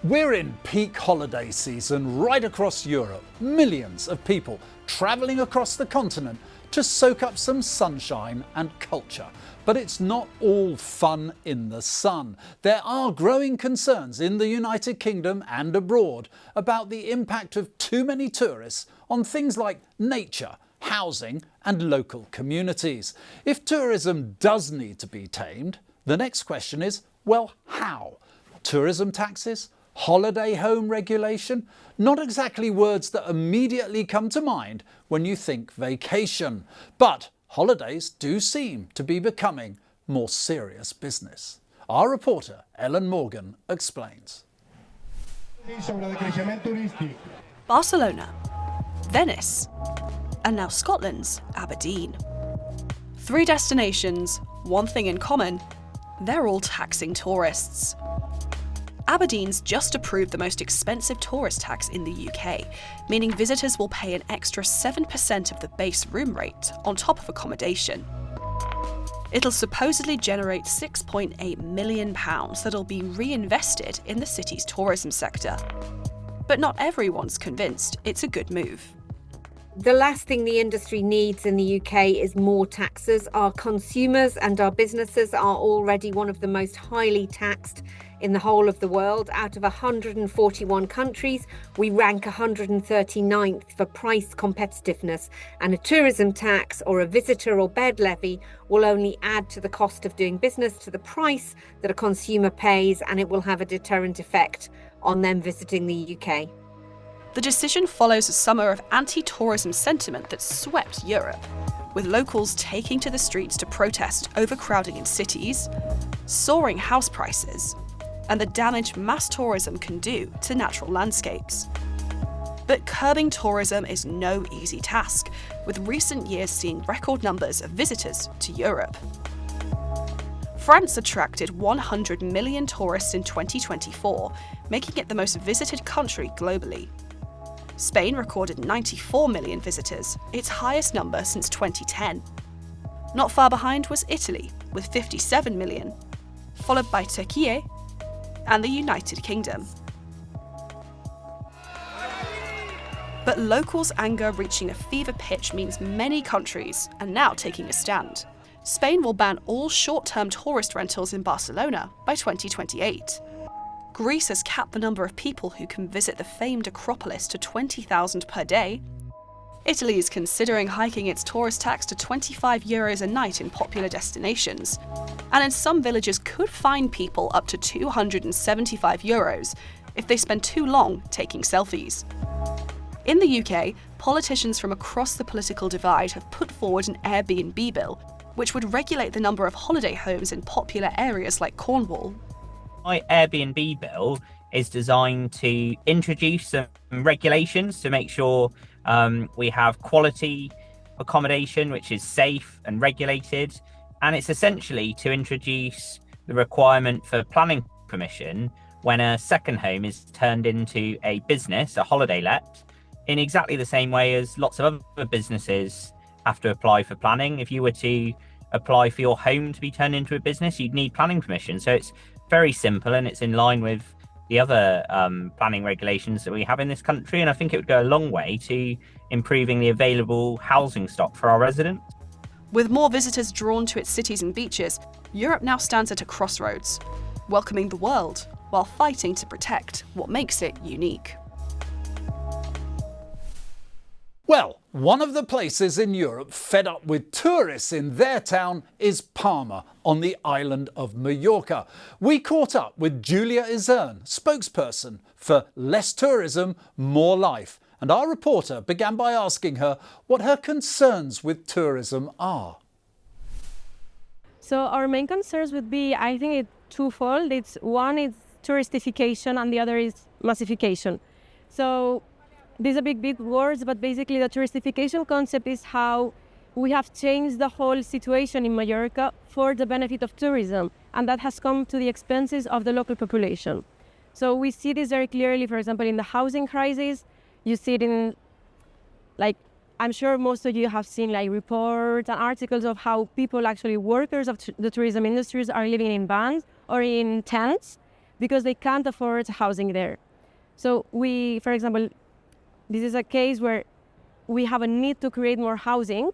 We're in peak holiday season right across Europe. Millions of people travelling across the continent to soak up some sunshine and culture. But it's not all fun in the sun. There are growing concerns in the United Kingdom and abroad about the impact of too many tourists on things like nature, housing and local communities. If tourism does need to be tamed, the next question is, well, how? Tourism taxes? Holiday home regulation? Not exactly words that immediately come to mind when you think vacation. But holidays do seem to be becoming more serious business. Our reporter Ellen Morgan explains. Barcelona, Venice, and now Scotland's Aberdeen. 3 destinations, one thing in common: they're all taxing tourists. Aberdeen's just approved the most expensive tourist tax in the UK, meaning visitors will pay an extra 7% of the base room rate on top of accommodation. It'll supposedly generate £6.8 million that'll be reinvested in the city's tourism sector. But not everyone's convinced it's a good move. The last thing the industry needs in the UK is more taxes. Our consumers and our businesses are already one of the most highly taxed in the whole of the world. Out of 141 countries, we rank 139th for price competitiveness, and a tourism tax or a visitor or bed levy will only add to the cost of doing business, to the price that a consumer pays, and it will have a deterrent effect on them visiting the UK. The decision follows a summer of anti-tourism sentiment that swept Europe, with locals taking to the streets to protest overcrowding in cities, soaring house prices, and the damage mass tourism can do to natural landscapes. But curbing tourism is no easy task, with recent years seeing record numbers of visitors to Europe. France attracted 100 million tourists in 2024, making it the most visited country globally. Spain recorded 94 million visitors, its highest number since 2010. Not far behind was Italy, with 57 million, followed by Turkey and the United Kingdom. But locals' anger reaching a fever pitch means many countries are now taking a stand. Spain will ban all short-term tourist rentals in Barcelona by 2028. Greece has capped the number of people who can visit the famed Acropolis to 20,000 per day. Italy is considering hiking its tourist tax to €25 a night in popular destinations, and in some villages could fine people up to €275 if they spend too long taking selfies. In the UK, politicians from across the political divide have put forward an Airbnb bill, which would regulate the number of holiday homes in popular areas like Cornwall. My Airbnb bill is designed to introduce some regulations to make sure we have quality accommodation which is safe and regulated, and it's essentially to introduce the requirement for planning permission when a second home is turned into a business, a holiday let, in exactly the same way as lots of other businesses have to apply for planning. If you were to apply for your home to be turned into a business, you'd need planning permission. So it's very simple, and it's in line with the other planning regulations that we have in this country, and I think it would go a long way to improving the available housing stock for our residents. With more visitors drawn to its cities and beaches, Europe now stands at a crossroads, welcoming the world while fighting to protect what makes it unique. Well, one of the places in Europe fed up with tourists in their town is Palma, on the island of Mallorca. We caught up with Julia Izern, spokesperson for Less Tourism, More Life, and our reporter began by asking her what her concerns with tourism are. So our main concerns would be, I think it's twofold. One is touristification and the other is massification. So these are big words, but basically the touristification concept is how we have changed the whole situation in Mallorca for the benefit of tourism, and that has come to the expenses of the local population. So we see this very clearly, for example, in the housing crisis. You see it in, I'm sure most of you have seen reports and articles of how people, actually workers of the tourism industries, are living in vans or in tents because they can't afford housing there. So we, for example, this is a case where we have a need to create more housing,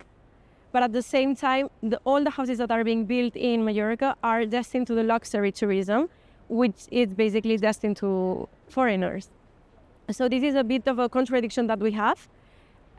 but at the same time, all the houses that are being built in Mallorca are destined to the luxury tourism, which is basically destined to foreigners. So this is a bit of a contradiction that we have,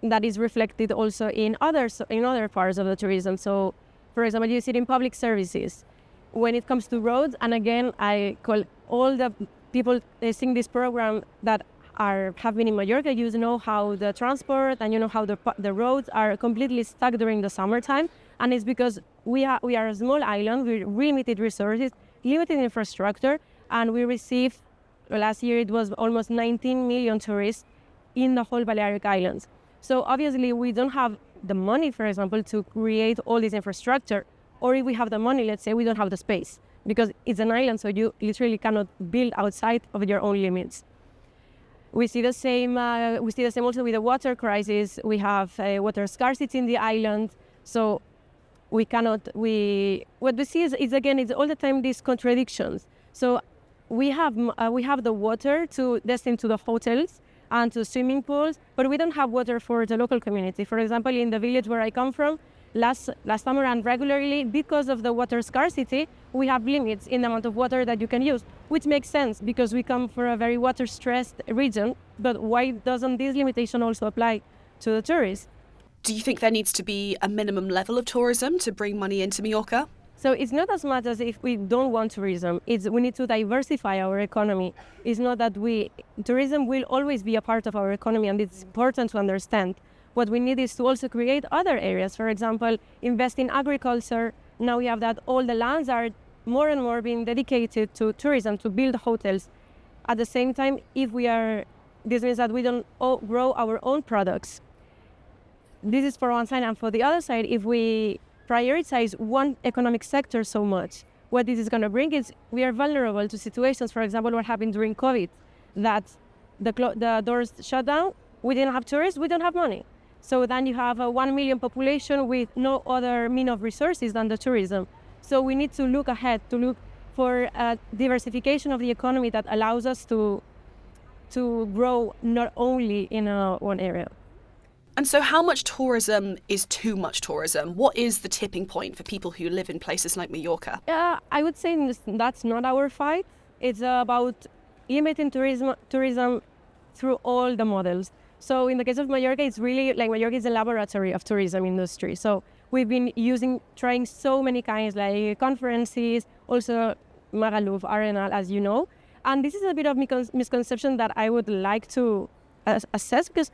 that is reflected also in other parts of the tourism. So, for example, you see it in public services. When it comes to roads, and again, I call all the people seeing this program that have been in Mallorca, you know how the transport and you know how the roads are completely stuck during the summertime. And it's because we are a small island with limited resources, limited infrastructure, and we received, last year it was almost 19 million tourists in the whole Balearic Islands. So obviously we don't have the money, for example, to create all this infrastructure, or if we have the money, let's say, we don't have the space, because it's an island, so you literally cannot build outside of your own limits. We see the same also with the water crisis. We have water scarcity in the island, so what we see is again, it's all the time these contradictions. So we have the water destined to the hotels and to swimming pools, but we don't have water for the local community. For example, in the village where I come from, last summer and regularly, because of the water scarcity, we have limits in the amount of water that you can use, which makes sense because we come from a very water-stressed region. But why doesn't this limitation also apply to the tourists? Do you think there needs to be a minimum level of tourism to bring money into Mallorca? So it's not as much as if we don't want tourism. We need to diversify our economy. It's not that tourism will always be a part of our economy, and it's important to understand. What we need is to also create other areas. For example, invest in agriculture. Now we have that all the lands are more and more being dedicated to tourism, to build hotels. At the same time, this means that we don't grow our own products. This is for one side, and for the other side, if we prioritize one economic sector so much, what this is going to bring is we are vulnerable to situations, for example, what happened during COVID, that the doors shut down, we didn't have tourists, we don't have money. So then you have a 1 million population with no other mean of resources than the tourism. So we need to look ahead, to look for a diversification of the economy that allows us to grow not only in one area. And so how much tourism is too much tourism? What is the tipping point for people who live in places like Mallorca? I would say that's not our fight. It's about limiting tourism through all the models. So in the case of Mallorca, it's really like Mallorca is a laboratory of tourism industry. So we've been trying so many kinds, like conferences, also Magaluf, Arenal, as you know. And this is a bit of misconception that I would like to assess, because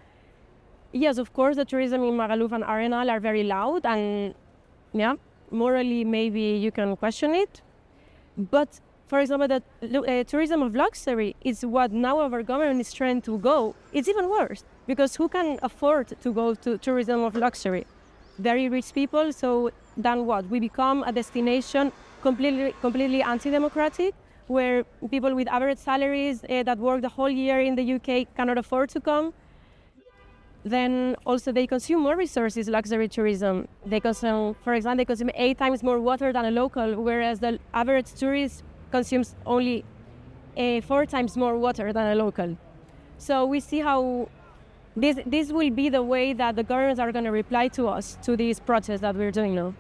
yes, of course, the tourism in Magaluf and Arenal are very loud, and yeah, morally maybe you can question it. But for example, the tourism of luxury is what now our government is trying to go. It's even worse, because who can afford to go to tourism of luxury? Very rich people. So then what? We become a destination completely anti-democratic, where people with average salaries that work the whole year in the UK cannot afford to come. Then also they consume more resources, luxury tourism. They consume, for example, they consume 8 times more water than a local, whereas the average tourist consumes only 4 times more water than a local. So we see how this will be the way that the governments are going to reply to us, to these protests that we're doing now.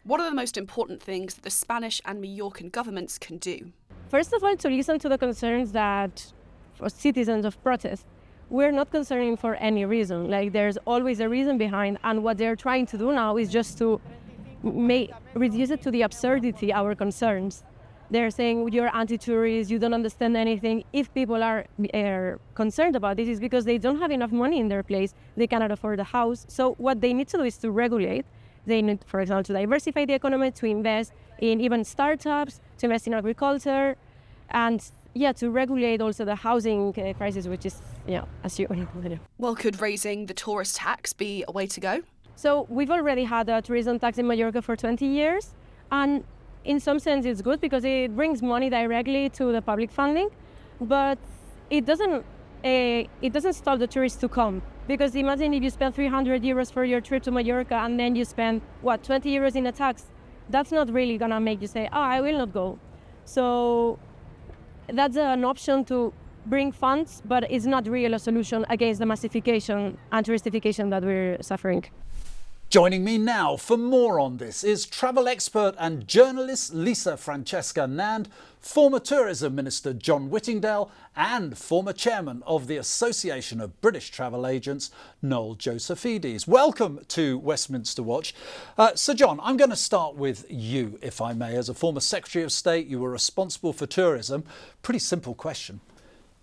What are the most important things that the Spanish and Mallorcan governments can do? First of all, to listen to the concerns that for citizens of protest. We're not concerning for any reason. Like, there's always a reason behind, and what they're trying to do now is just to reduce it to the absurdity, our concerns. They're saying you're anti-tourist, you don't understand anything. If people are concerned about this, is because they don't have enough money in their place. They cannot afford a house. So what they need to do is to regulate. They need, for example, to diversify the economy, to invest in even startups, to invest in agriculture, and to regulate also the housing crisis, which is, as you already know. Well, could raising the tourist tax be a way to go? So we've already had a tourism tax in Mallorca for 20 years, and in some sense it's good because it brings money directly to the public funding, but it doesn't stop the tourists to come. Because imagine if you spend 300 euros for your trip to Mallorca and then you spend, 20 euros in a tax. That's not really gonna make you say, I will not go. So that's an option to bring funds, but it's not really a solution against the massification and touristification that we're suffering. Joining me now for more on this is travel expert and journalist Lisa Francesca Nand, former Tourism Minister John Whittingdale and former chairman of the Association of British Travel Agents, Noel Josephides. Welcome to Westminster Watch. Sir John, I'm going to start with you, if I may. As a former Secretary of State, you were responsible for tourism. Pretty simple question.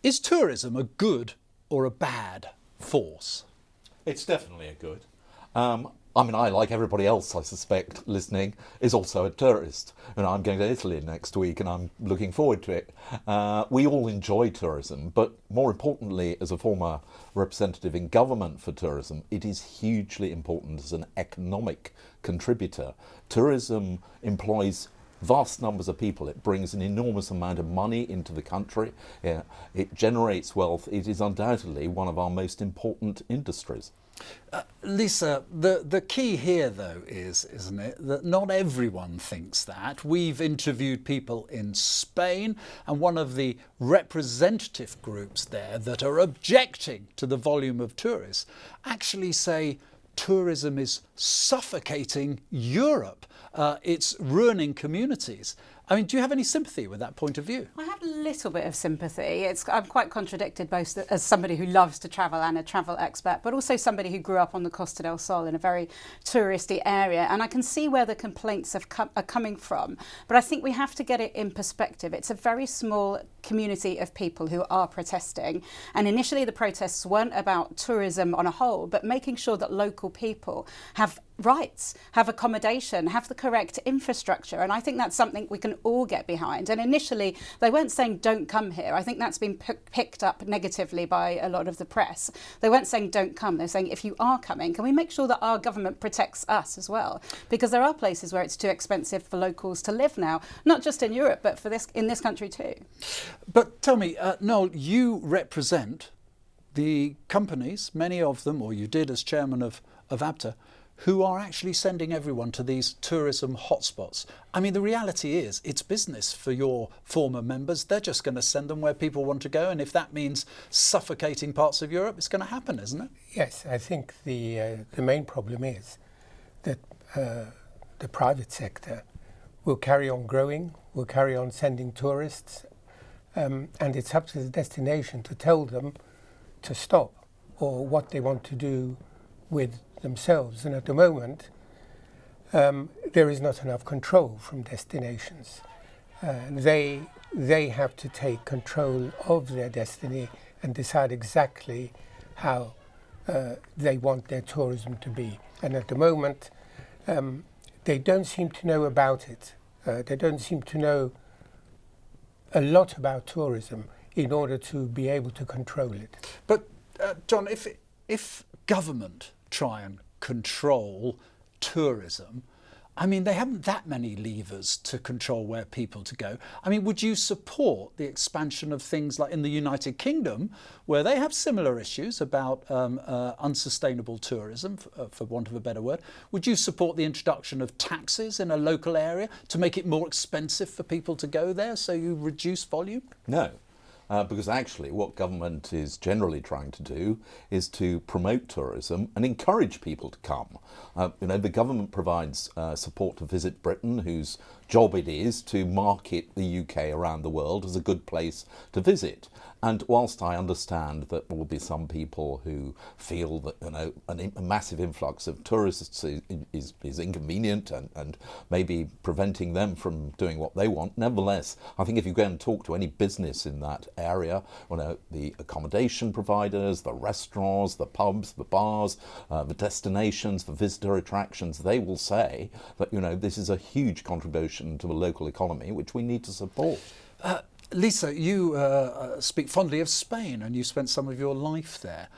Is tourism a good or a bad force? It's definitely a good. I mean, I, like everybody else, I suspect, listening, is also a tourist. And I'm going to Italy next week and I'm looking forward to it. We all enjoy tourism, but more importantly, as a former representative in government for tourism, it is hugely important as an economic contributor. Tourism employs vast numbers of people. It brings an enormous amount of money into the country. It generates wealth. It is undoubtedly one of our most important industries. Lisa, the key here, though, isn't it, that not everyone thinks that. We've interviewed people in Spain, and one of the representative groups there that are objecting to the volume of tourists actually say tourism is suffocating Europe. It's ruining communities. I mean, do you have any sympathy with that point of view? I have a little bit of sympathy. I'm quite contradicted both as somebody who loves to travel and a travel expert, but also somebody who grew up on the Costa del Sol in a very touristy area. And I can see where the complaints are coming from. But I think we have to get it in perspective. It's a very small community of people who are protesting. And initially the protests weren't about tourism on a whole, but making sure that local people have rights, have accommodation, have the correct infrastructure. And I think that's something we can all get behind. And initially, they weren't saying don't come here. I think that's been picked up negatively by a lot of the press. They weren't saying don't come. They're saying if you are coming, can we make sure that our government protects us as well? Because there are places where it's too expensive for locals to live now, not just in Europe, but in this country too. But tell me, Noel, you represent the companies, many of them, or you did as chairman of ABTA, who are actually sending everyone to these tourism hotspots. I mean, the reality is it's business for your former members. They're just going to send them where people want to go. And if that means suffocating parts of Europe, it's going to happen, isn't it? Yes, I think the main problem is that the private sector will carry on growing, will carry on sending tourists, and it's up to the destination to tell them to stop or what they want to do with themselves. And at the moment there is not enough control from destinations. They have to take control of their destiny and decide exactly how they want their tourism to be. And at the moment they don't seem to know about it. They don't seem to know a lot about tourism in order to be able to control it. But John, if government try and control tourism, I mean, they haven't that many levers to control where people to go. I mean, would you support the expansion of things like in the United Kingdom, where they have similar issues about unsustainable tourism, for want of a better word? Would you support the introduction of taxes in a local area to make it more expensive for people to go there, so you reduce volume? No. Because actually what government is generally trying to do is to promote tourism and encourage people to come. The government provides support to Visit Britain, whose job it is to market the UK around the world as a good place to visit. And whilst I understand that there will be some people who feel that a massive influx of tourists is inconvenient and maybe preventing them from doing what they want, nevertheless, I think if you go and talk to any business in that area, the accommodation providers, the restaurants, the pubs, the bars, the destinations, the visitor attractions, they will say that this is a huge contribution to the local economy which we need to support. Lisa, you speak fondly of Spain and you spent some of your life there.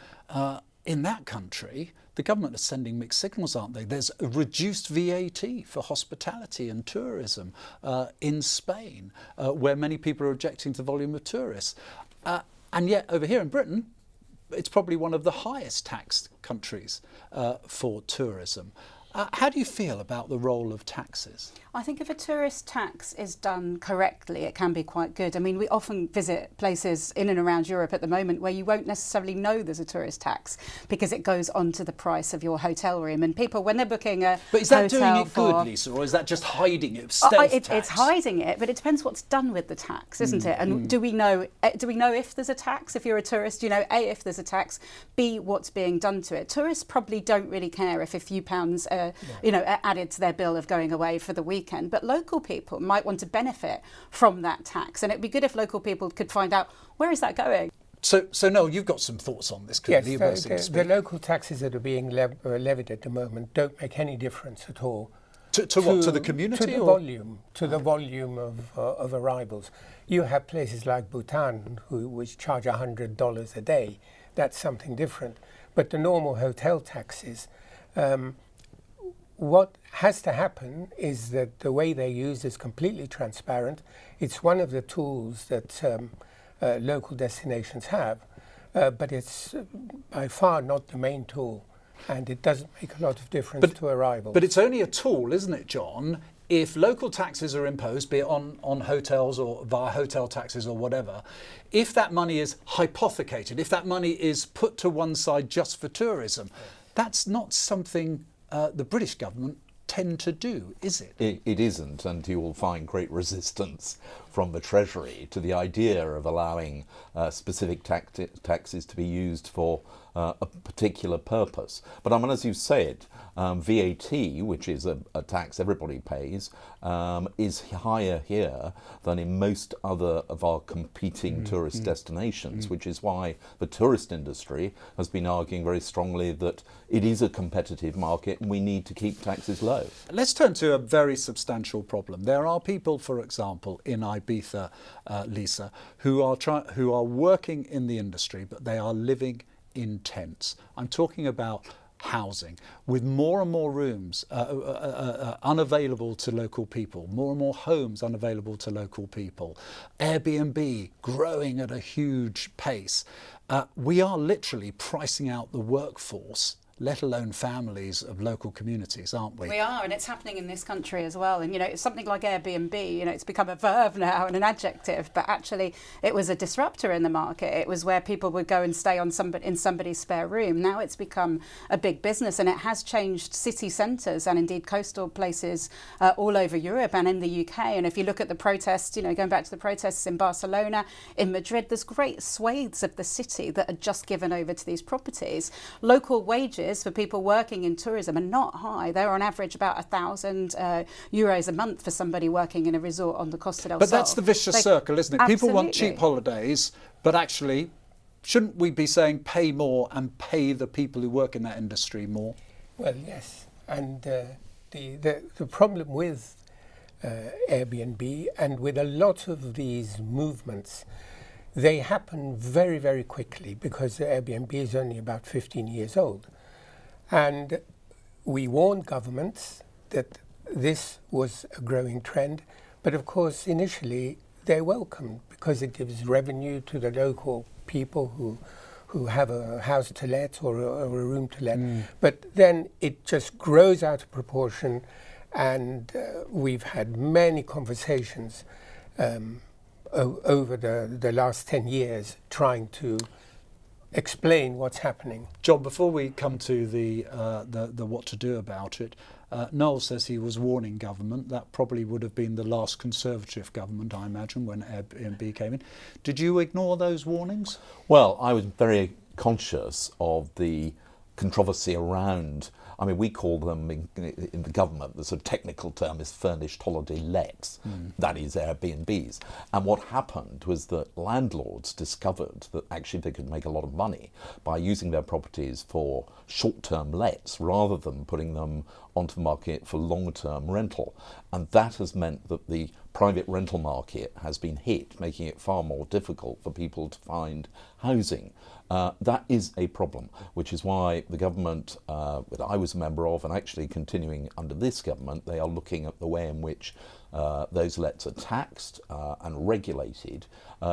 In that country, the government are sending mixed signals, aren't they? There's a reduced VAT for hospitality and tourism in Spain, where many people are objecting to the volume of tourists. And yet over here in Britain, it's probably one of the highest taxed countries for tourism. How do you feel about the role of taxes? I think if a tourist tax is done correctly, it can be quite good. I mean, we often visit places in and around Europe at the moment where you won't necessarily know there's a tourist tax because it goes onto the price of your hotel room. And people, when they're booking a But is that hotel doing it good, for, Lisa, or is that just hiding it? Stealth tax? It's hiding it, but it depends what's done with the tax, isn't it? And do we know if there's a tax? If you're a tourist, you know, A, if there's a tax, B, what's being done to it. Tourists probably don't really care if a few pounds are added to their bill of going away for the weekend, but local people might want to benefit from that tax, and it'd be good if local people could find out where is that going. So Noel, you've got some thoughts on this, clearly. Yes, the local taxes that are being levied at the moment don't make any difference at all. To what? To the community? To the volume of arrivals. You have places like Bhutan which charge $100 a day. That's something different. But the normal hotel taxes, what has to happen is that the way they're used is completely transparent. It's one of the tools that local destinations have, but it's by far not the main tool, and it doesn't make a lot of difference to arrivals. But it's only a tool, isn't it, John? If local taxes are imposed, be it on hotels or via hotel taxes or whatever, if that money is hypothecated, if that money is put to one side just for tourism, that's not something the British government tend to do, is it? It isn't, and you will find great resistance from the Treasury to the idea of allowing specific taxes to be used for a particular purpose. But I mean, as you said, VAT, which is a tax everybody pays, is higher here than in most other of our competing tourist destinations, which is why the tourist industry has been arguing very strongly that it is a competitive market and we need to keep taxes low. Let's turn to a very substantial problem. There are people, for example, in Ibiza, Lisa, who are working in the industry, but they are living in tents. I'm talking about housing, with more and more rooms unavailable to local people, more and more homes unavailable to local people, Airbnb growing at a huge pace. We are literally pricing out the workforce, let alone families of local communities, aren't we? We are, and it's happening in this country as well. And, you know, it's something like Airbnb, you know, it's become a verb now and an adjective, but actually it was a disruptor in the market. It was where people would go and stay in somebody's spare room. Now it's become a big business, and it has changed city centres and indeed coastal places all over Europe and in the UK. And if you look at the protests, you know, going back to the protests in Barcelona, in Madrid, there's great swathes of the city that are just given over to these properties. Local wages for people working in tourism are not high. They're on average about €1,000 a month for somebody working in a resort on the Costa del Sol. But that's the vicious circle, isn't it? People want cheap holidays, but actually, shouldn't we be saying pay more and pay the people who work in that industry more? Well, yes. And the problem with Airbnb and with a lot of these movements, they happen very, very quickly because Airbnb is only about 15 years old. And we warned governments that this was a growing trend, but of course initially they're welcomed because it gives revenue to the local people who have a house to let or a room to let. But then it just grows out of proportion, and we've had many conversations over the last 10 years trying to explain what's happening. John, before we come to the what to do about it, Noel says he was warning government. That probably would have been the last Conservative government, I imagine, when Airbnb came in. Did you ignore those warnings? Well, I was very conscious of the controversy around, I mean, we call them in the government, the sort of technical term is furnished holiday lets, that is Airbnbs. And what happened was that landlords discovered that actually they could make a lot of money by using their properties for short-term lets rather than putting them onto the market for long-term rental. And that has meant that the private rental market has been hit, making it far more difficult for people to find housing. That is a problem, which is why the government that I was a member of, and actually continuing under this government, they are looking at the way in which those lets are taxed and regulated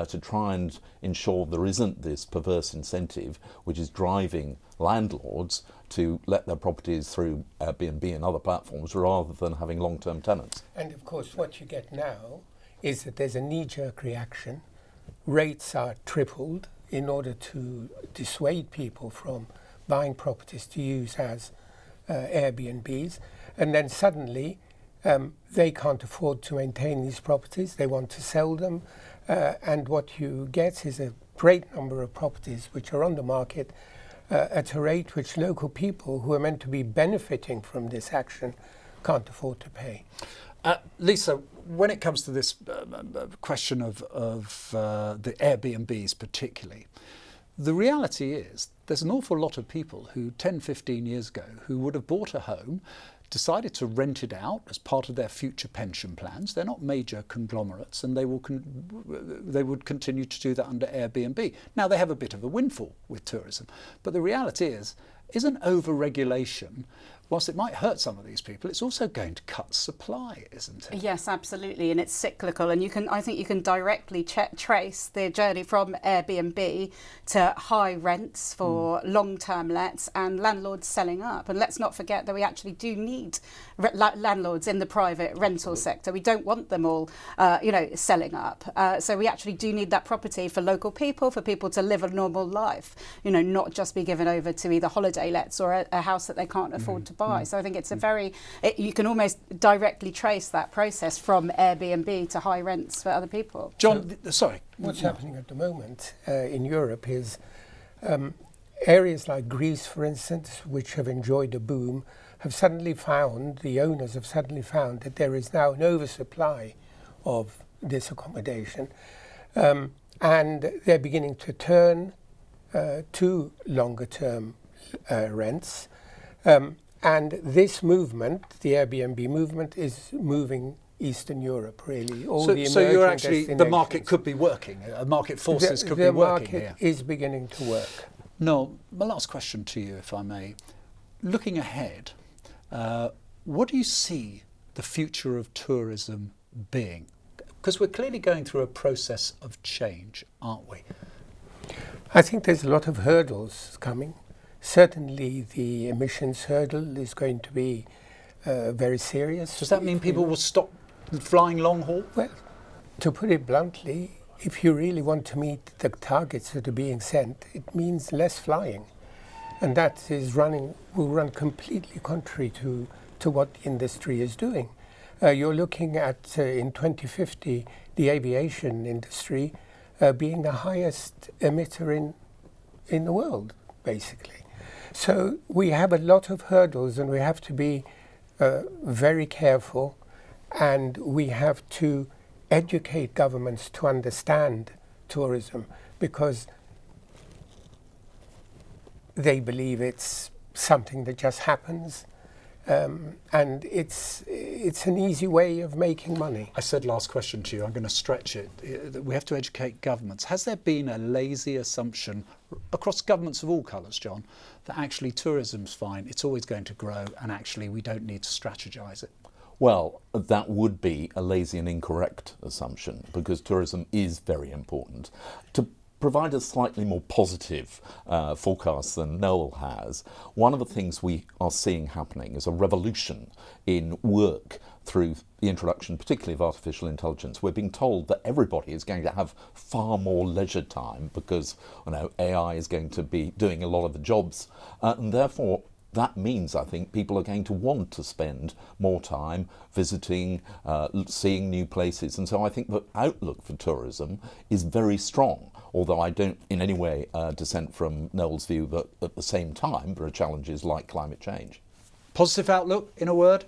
to try and ensure there isn't this perverse incentive which is driving landlords to let their properties through Airbnb and other platforms rather than having long-term tenants. And of course what you get now is that there's a knee-jerk reaction. Rates are tripled in order to dissuade people from buying properties to use as Airbnbs, and then suddenly they can't afford to maintain these properties, they want to sell them, and what you get is a great number of properties which are on the market at a rate which local people who are meant to be benefiting from this action can't afford to pay. Lisa, when it comes to this question of the Airbnbs particularly, the reality is there's an awful lot of people who 10, 15 years ago who would have bought a home, decided to rent it out as part of their future pension plans. They're not major conglomerates, and they would continue to do that under Airbnb. Now, they have a bit of a windfall with tourism, but the reality isn't over-regulation, whilst it might hurt some of these people, it's also going to cut supply, isn't it? Yes, absolutely, and it's cyclical, and I think you can directly trace the journey from Airbnb to high rents for long-term lets and landlords selling up. And let's not forget that we actually do need landlords in the private rental sector. We don't want them all, selling up. So we actually do need that property for local people, for people to live a normal life, not just be given over to either holiday lets or a house that they can't afford to buy. So I think it's you can almost directly trace that process from Airbnb to high rents for other people. John, sorry. What's happening at the moment in Europe is areas like Greece, for instance, which have enjoyed a boom, the owners have suddenly found that there is now an oversupply of this accommodation, and they're beginning to turn to longer term rents. And this movement, the Airbnb movement, is moving Eastern Europe, really. So you're actually, the market could be working, market forces could be working here. The market is beginning to work. Noel, my last question to you, if I may. Looking ahead, what do you see the future of tourism being? Because we're clearly going through a process of change, aren't we? I think there's a lot of hurdles coming. Certainly the emissions hurdle is going to be very serious. Does that mean people will stop flying long haul? Well, to put it bluntly, if you really want to meet the targets that are being set, it means less flying. And that will run completely contrary to what the industry is doing. You're looking at, in 2050, the aviation industry being the highest emitter in the world, basically. So we have a lot of hurdles, and we have to be very careful, and we have to educate governments to understand tourism, because they believe it's something that just happens, and it's an easy way of making money. I said last question to you, I'm going to stretch it. We have to educate governments. Has there been a lazy assumption across governments of all colours, John, that actually tourism's fine, it's always going to grow, and actually we don't need to strategise it? Well, that would be a lazy and incorrect assumption, because tourism is very important. To provide a slightly more positive forecast than Noel has, one of the things we are seeing happening is a revolution in work through the introduction, particularly of artificial intelligence. We're being told that everybody is going to have far more leisure time because AI is going to be doing a lot of the jobs, and therefore that means, I think, people are going to want to spend more time visiting, seeing new places. And so I think the outlook for tourism is very strong, although I don't in any way dissent from Noel's view that at the same time there are challenges like climate change. Positive outlook, in a word?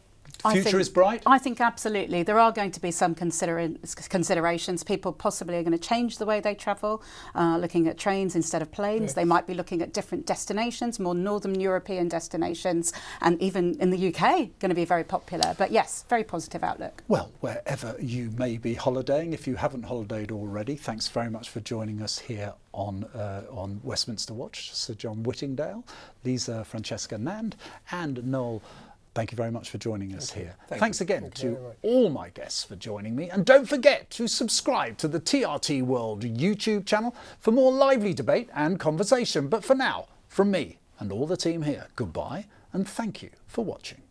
Future is bright? I think absolutely. There are going to be some considerations. People possibly are going to change the way they travel, looking at trains instead of planes. Yes. They might be looking at different destinations, more northern European destinations, and even in the UK going to be very popular. But yes, very positive outlook. Well, wherever you may be holidaying, if you haven't holidayed already, thanks very much for joining us here on Westminster Watch. Sir John Whittingdale, Lisa Francesca Nand and Noel Thank you very much for joining us here. Thank Thanks you. again Thank you to very much. all my guests for joining me. And don't forget to subscribe to the TRT World YouTube channel for more lively debate and conversation. But for now, from me and all the team here, goodbye and thank you for watching.